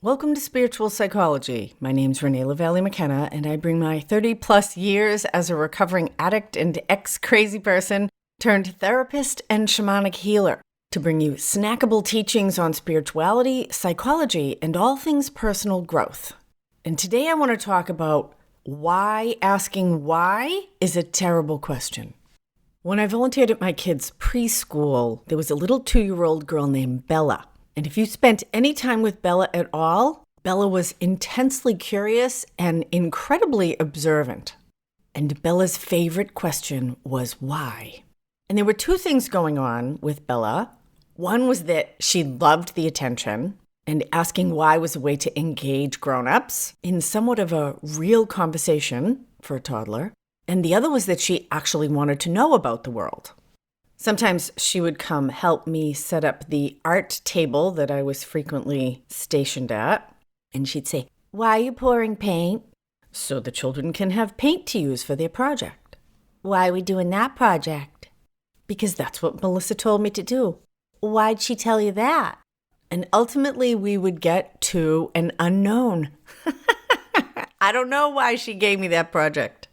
Welcome to Spiritual Psychology. My name's Renee LaValle McKenna, and I bring my 30-plus years as a recovering addict and ex-crazy person turned therapist and shamanic healer to bring you snackable teachings on spirituality, psychology, and all things personal growth. And today I want to talk about why asking why is a terrible question. When I volunteered at my kids' preschool, there was a little 2-year-old girl named Bella. And if you spent any time with Bella at all, Bella was intensely curious and incredibly observant. And Bella's favorite question was why. And there were 2 things going on with Bella. One was that she loved the attention, and asking why was a way to engage grown-ups in somewhat of a real conversation for a toddler. And the other was that she actually wanted to know about the world. Sometimes she would come help me set up the art table that I was frequently stationed at. And she'd say, "Why are you pouring paint?" "So the children can have paint to use for their project." "Why are we doing that project?" "Because that's what Melissa told me to do." "Why'd she tell you that?" And ultimately we would get to an unknown. I don't know why she gave me that project.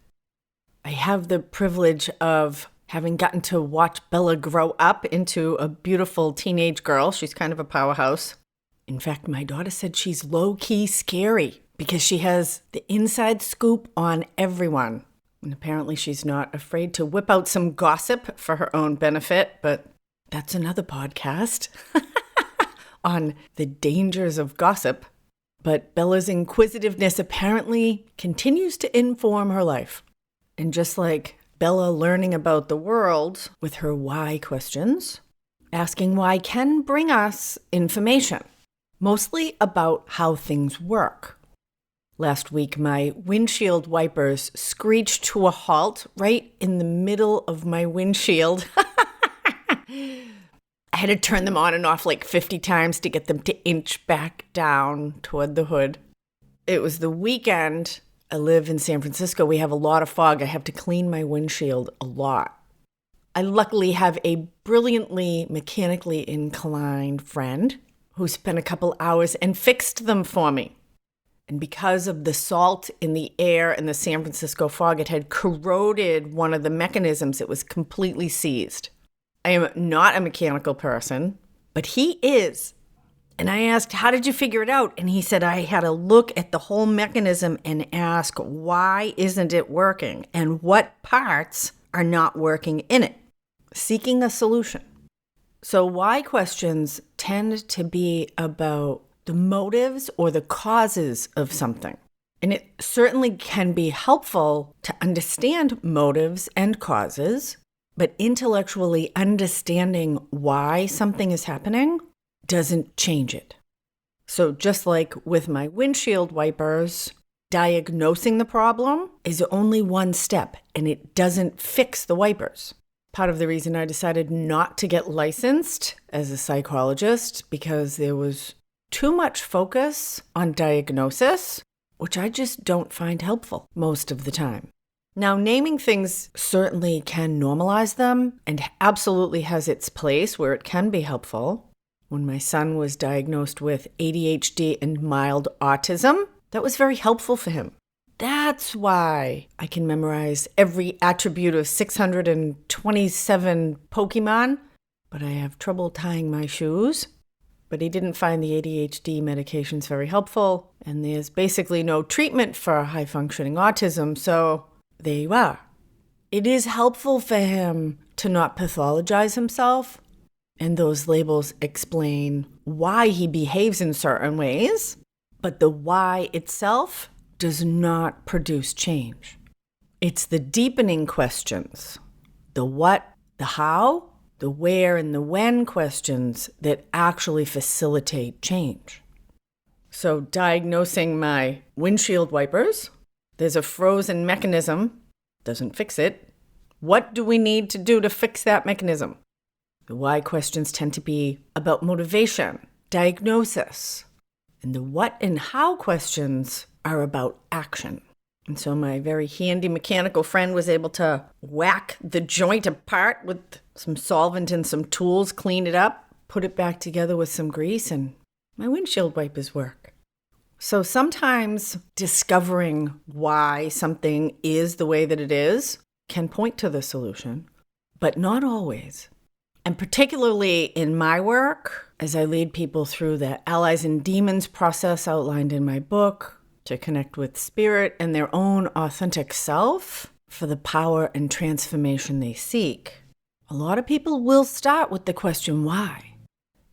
I have the privilege of having gotten to watch Bella grow up into a beautiful teenage girl. She's kind of a powerhouse. In fact, my daughter said she's low-key scary because she has the inside scoop on everyone. And apparently she's not afraid to whip out some gossip for her own benefit, but that's another podcast on the dangers of gossip. But Bella's inquisitiveness apparently continues to inform her life. And just like Bella learning about the world with her why questions, asking why can bring us information, mostly about how things work. Last week, my windshield wipers screeched to a halt right in the middle of my windshield. I had to turn them on and off like 50 times to get them to inch back down toward the hood. It was the weekend. I live in San Francisco. We have a lot of fog. I have to clean my windshield a lot. I luckily have a brilliantly mechanically inclined friend who spent a couple hours and fixed them for me. And because of the salt in the air and the San Francisco fog, it had corroded one of the mechanisms. It was completely seized. I am not a mechanical person, but he is. And I asked, "How did you figure it out?" And he said, "I had to look at the whole mechanism and ask, why isn't it working? And what parts are not working in it?" Seeking a solution. So why questions tend to be about the motives or the causes of something. And it certainly can be helpful to understand motives and causes, but intellectually understanding why something is happening doesn't change it. So just like with my windshield wipers, diagnosing the problem is only one step, and it doesn't fix the wipers. Part of the reason I decided not to get licensed as a psychologist because there was too much focus on diagnosis, which I just don't find helpful most of the time. Now, naming things certainly can normalize them and absolutely has its place where it can be helpful. When my son was diagnosed with ADHD and mild autism, that was very helpful for him. That's why I can memorize every attribute of 627 Pokemon, but I have trouble tying my shoes. But he didn't find the ADHD medications very helpful, and there's basically no treatment for high-functioning autism, so there you are. It is helpful for him to not pathologize himself. And those labels explain why he behaves in certain ways, but the why itself does not produce change. It's the deepening questions, the what, the how, the where, and the when questions that actually facilitate change. So diagnosing my windshield wipers, there's a frozen mechanism, doesn't fix it. What do we need to do to fix that mechanism? The why questions tend to be about motivation, diagnosis, and the what and how questions are about action. And so my very handy mechanical friend was able to whack the joint apart with some solvent and some tools, clean it up, put it back together with some grease, and my windshield wipers work. So sometimes discovering why something is the way that it is can point to the solution, but not always. And particularly in my work, as I lead people through the allies and demons process outlined in my book to connect with spirit and their own authentic self for the power and transformation they seek, a lot of people will start with the question, why?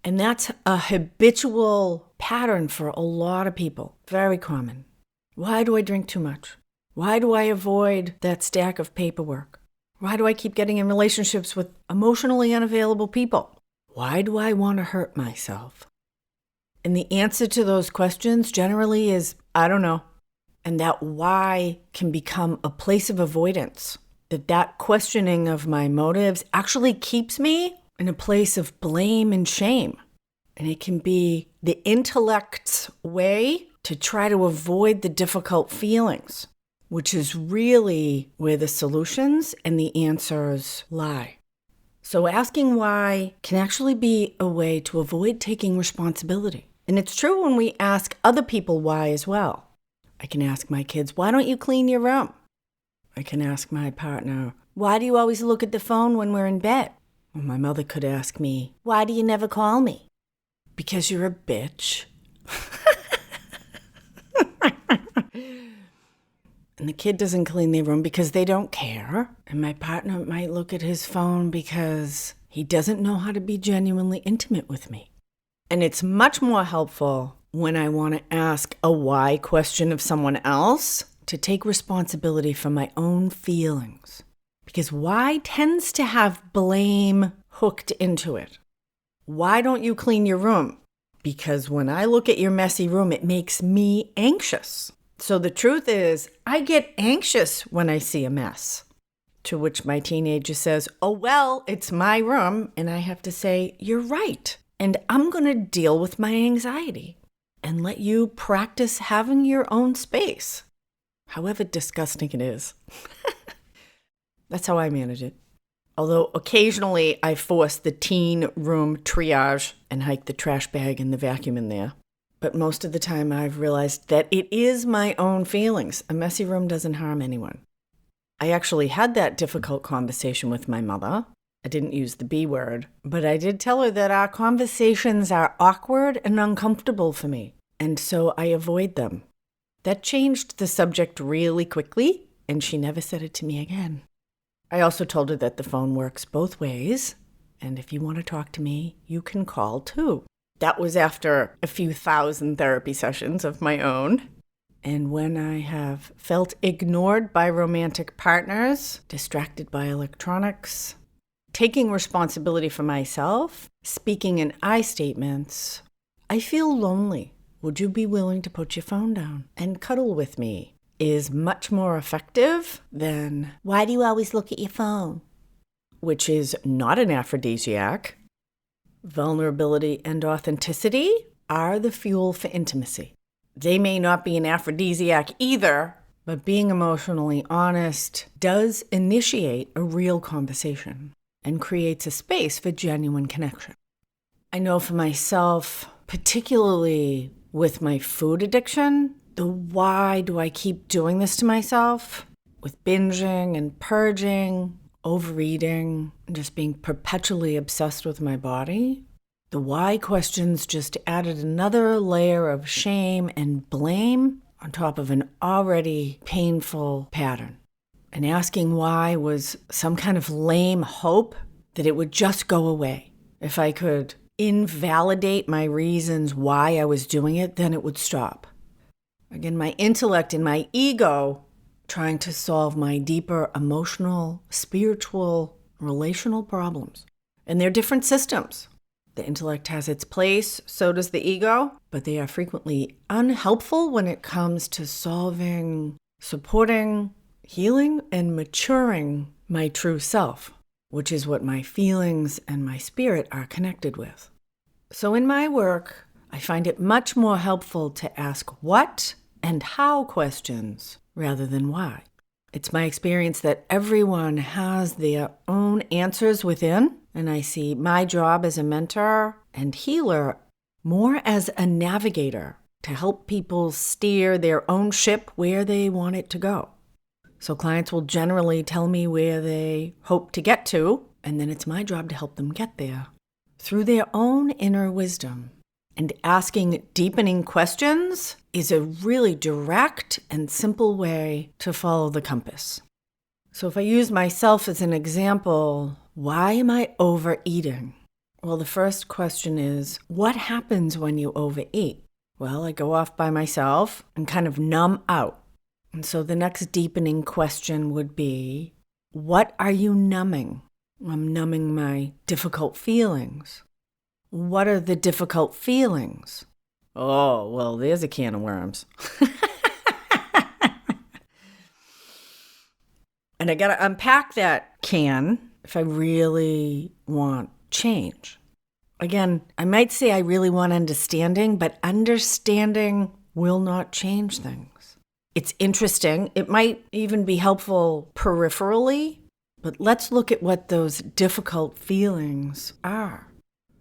And that's a habitual pattern for a lot of people, very common. Why do I drink too much? Why do I avoid that stack of paperwork? Why do I keep getting in relationships with emotionally unavailable people? Why do I want to hurt myself? And the answer to those questions generally is, I don't know. And that why can become a place of avoidance. That questioning of my motives actually keeps me in a place of blame and shame. And it can be the intellect's way to try to avoid the difficult feelings, which is really where the solutions and the answers lie. So asking why can actually be a way to avoid taking responsibility. And it's true when we ask other people why as well. I can ask my kids, why don't you clean your room? I can ask my partner, why do you always look at the phone when we're in bed? Or my mother could ask me, why do you never call me? Because you're a bitch. And the kid doesn't clean their room because they don't care. And my partner might look at his phone because he doesn't know how to be genuinely intimate with me. And it's much more helpful when I want to ask a why question of someone else to take responsibility for my own feelings. Because why tends to have blame hooked into it. Why don't you clean your room? Because when I look at your messy room, it makes me anxious. So the truth is, I get anxious when I see a mess. To which my teenager says, oh, well, it's my room. And I have to say, you're right. And I'm going to deal with my anxiety and let you practice having your own space, however disgusting it is. That's how I manage it. Although occasionally I force the teen room triage and hike the trash bag and the vacuum in there. But most of the time I've realized that it is my own feelings. A messy room doesn't harm anyone. I actually had that difficult conversation with my mother. I didn't use the B word, but I did tell her that our conversations are awkward and uncomfortable for me, and so I avoid them. That changed the subject really quickly, and she never said it to me again. I also told her that the phone works both ways, and if you want to talk to me, you can call too. That was after a few thousand therapy sessions of my own. And when I have felt ignored by romantic partners, distracted by electronics, taking responsibility for myself, speaking in I statements, I feel lonely. Would you be willing to put your phone down and cuddle with me? Is much more effective than, why do you always look at your phone? Which is not an aphrodisiac. Vulnerability and authenticity are the fuel for intimacy. They may not be an aphrodisiac either, but being emotionally honest does initiate a real conversation and creates a space for genuine connection. I know for myself, particularly with my food addiction, the why do I keep doing this to myself? With binging and purging, overeating, and just being perpetually obsessed with my body. The why questions just added another layer of shame and blame on top of an already painful pattern. And asking why was some kind of lame hope that it would just go away. If I could invalidate my reasons why I was doing it, then it would stop. Again, my intellect and my ego trying to solve my deeper emotional, spiritual, relational problems. And they're different systems. The intellect has its place, so does the ego, but they are frequently unhelpful when it comes to solving, supporting, healing, and maturing my true self, which is what my feelings and my spirit are connected with. So in my work, I find it much more helpful to ask what and how questions rather than why. It's my experience that everyone has their own answers within, and I see my job as a mentor and healer more as a navigator to help people steer their own ship where they want it to go. So clients will generally tell me where they hope to get to, and then it's my job to help them get there through their own inner wisdom. And asking deepening questions is a really direct and simple way to follow the compass. So if I use myself as an example, why am I overeating? Well, the first question is, what happens when you overeat? Well, I go off by myself and kind of numb out. And so the next deepening question would be, what are you numbing? I'm numbing my difficult feelings. What are the difficult feelings? Oh, well, there's a can of worms. And I got to unpack that can if I really want change. Again, I might say I really want understanding, but understanding will not change things. It's interesting. It might even be helpful peripherally, but let's look at what those difficult feelings are.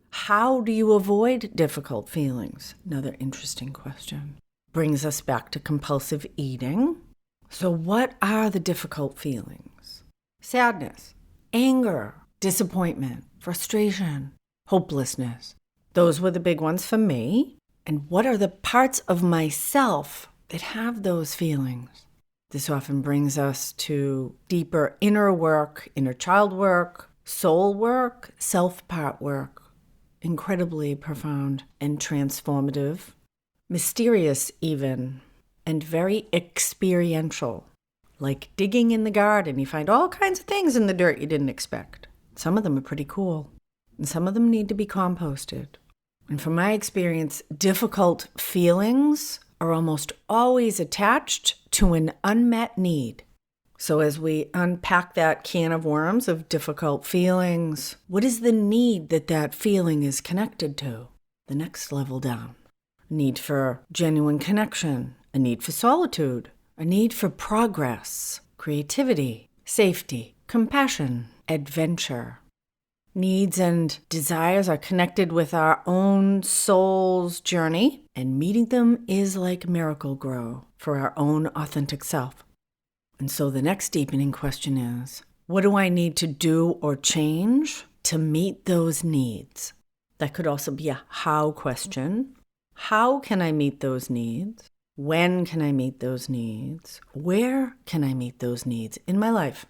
How do you avoid difficult feelings? Another interesting question. Brings us back to compulsive eating. So what are the difficult feelings? Sadness, anger, disappointment, frustration, hopelessness. Those were the big ones for me. And what are the parts of myself that have those feelings? This often brings us to deeper inner work, inner child work, soul work, self-part work. Incredibly profound and transformative, mysterious even, and very experiential. Like digging in the garden, you find all kinds of things in the dirt you didn't expect. Some of them are pretty cool, and some of them need to be composted. And from my experience, difficult feelings are almost always attached to an unmet need. So as we unpack that can of worms of difficult feelings, what is the need that that feeling is connected to? The next level down. A need for genuine connection, a need for solitude, a need for progress, creativity, safety, compassion, adventure. Needs and desires are connected with our own soul's journey, and meeting them is like Miracle-Gro for our own authentic self. And so the next deepening question is, what do I need to do or change to meet those needs? That could also be a how question. How can I meet those needs? When can I meet those needs? Where can I meet those needs in my life?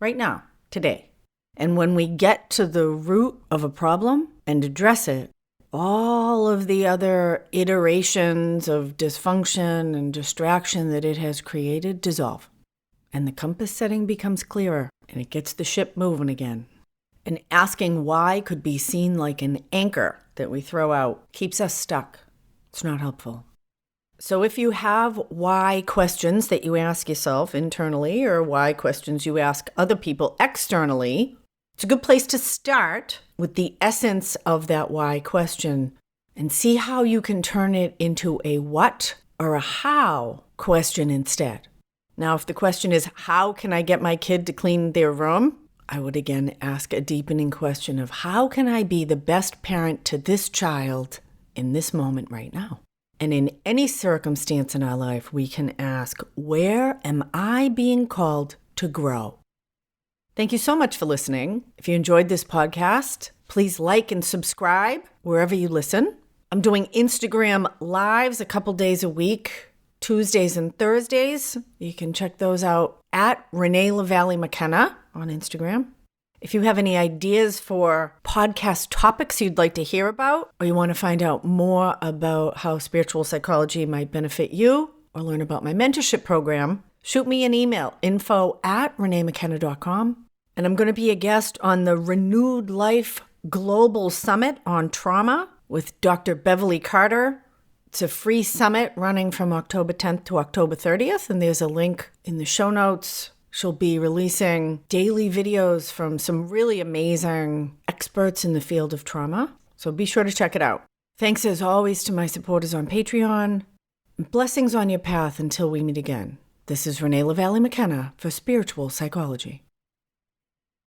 Right now, today. And when we get to the root of a problem and address it, all of the other iterations of dysfunction and distraction that it has created dissolve. And the compass setting becomes clearer, and it gets the ship moving again. And asking why could be seen like an anchor that we throw out, keeps us stuck. It's not helpful. So if you have why questions that you ask yourself internally or why questions you ask other people externally, it's a good place to start with the essence of that why question and see how you can turn it into a what or a how question instead. Now, if the question is, how can I get my kid to clean their room? I would again ask a deepening question of how can I be the best parent to this child in this moment right now? And in any circumstance in our life, we can ask, where am I being called to grow? Thank you so much for listening. If you enjoyed this podcast, please like and subscribe wherever you listen. I'm doing Instagram lives a couple days a week. Tuesdays and Thursdays. You can check those out at Renee LaValle McKenna on Instagram. If you have any ideas for podcast topics you'd like to hear about, or you want to find out more about how spiritual psychology might benefit you, or learn about my mentorship program, shoot me an email, info@reneemckenna.com. And I'm going to be a guest on the Renewed Life Global Summit on Trauma with Dr. Beverly Carter. It's a free summit running from October 10th to October 30th, and there's a link in the show notes. She'll be releasing daily videos from some really amazing experts in the field of trauma, so be sure to check it out. Thanks as always to my supporters on Patreon. Blessings on your path until we meet again. This is Renee LaValle McKenna for Spiritual Psychology.